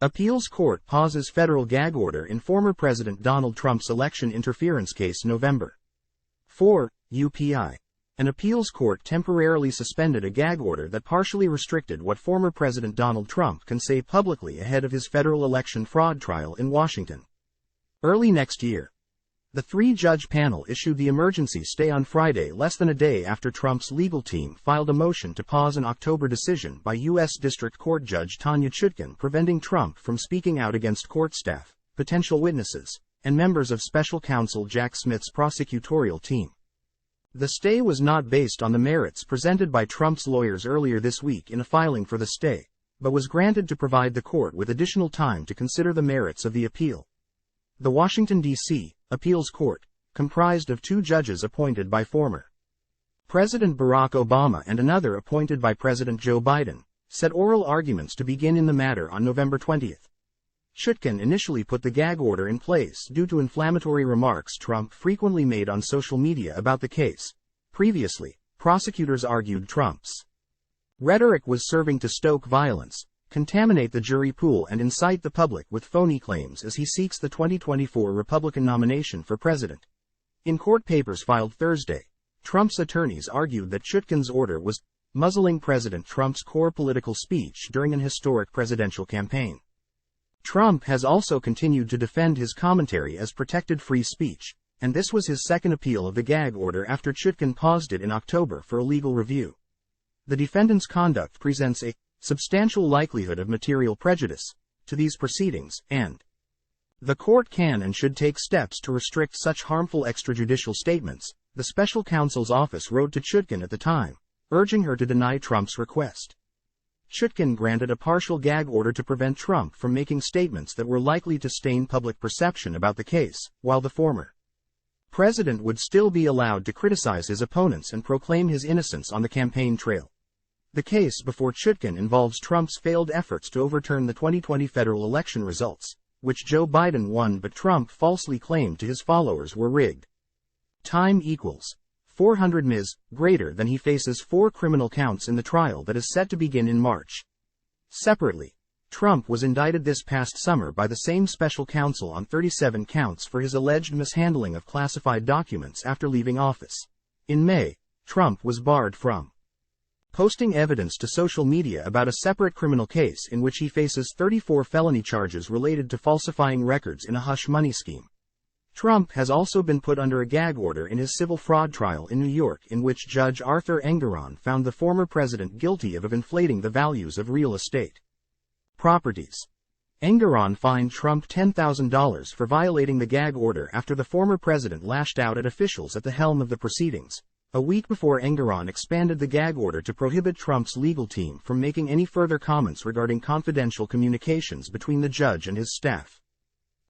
Appeals Court pauses federal gag order in former President Donald Trump's election interference case November 4, UPI. An appeals court temporarily suspended a gag order that partially restricted what former President Donald Trump can say publicly ahead of his federal election fraud trial in Washington. Early next year, the three-judge panel issued the emergency stay on Friday, less than a day after Trump's legal team filed a motion to pause an October decision by U.S. District Court Judge Tanya Chutkan preventing Trump from speaking out against court staff, potential witnesses, and members of special counsel Jack Smith's prosecutorial team. The stay was not based on the merits presented by Trump's lawyers earlier this week in a filing for the stay, but was granted to provide the court with additional time to consider the merits of the appeal. The Washington, D.C. Appeals Court, comprised of two judges appointed by former President Barack Obama and another appointed by President Joe Biden, set oral arguments to begin in the matter on November 20. Chutkan initially put the gag order in place due to inflammatory remarks Trump frequently made on social media about the case. Previously, prosecutors argued Trump's rhetoric was serving to stoke violence, contaminate the jury pool and incite the public with phony claims as he seeks the 2024 Republican nomination for president. In court papers filed Thursday, Trump's attorneys argued that Chutkan's order was muzzling President Trump's core political speech during an historic presidential campaign. Trump has also continued to defend his commentary as protected free speech, and this was his second appeal of the gag order after Chutkan paused it in October for a legal review. The defendant's conduct presents a substantial likelihood of material prejudice to these proceedings, and the court can and should take steps to restrict such harmful extrajudicial statements, the special counsel's office wrote to Chutkan at the time, urging her to deny Trump's request. Chutkan granted a partial gag order to prevent Trump from making statements that were likely to stain public perception about the case, while the former president would still be allowed to criticize his opponents and proclaim his innocence on the campaign trail. The case before Chutkan involves Trump's failed efforts to overturn the 2020 federal election results, which Joe Biden won but Trump falsely claimed to his followers were rigged. Time equals 400 Ms. greater than he faces 4 criminal counts in the trial that is set to begin in March. Separately, Trump was indicted this past summer by the same special counsel on 37 counts for his alleged mishandling of classified documents after leaving office. In May, Trump was barred from posting evidence to social media about a separate criminal case in which he faces 34 felony charges related to falsifying records in a hush money scheme. Trump has also been put under a gag order in his civil fraud trial in New York in which Judge Arthur Engoron found the former president guilty of inflating the values of real estate properties. Engoron fined Trump $10,000 for violating the gag order after the former president lashed out at officials at the helm of the proceedings, a week before Engoron expanded the gag order to prohibit Trump's legal team from making any further comments regarding confidential communications between the judge and his staff.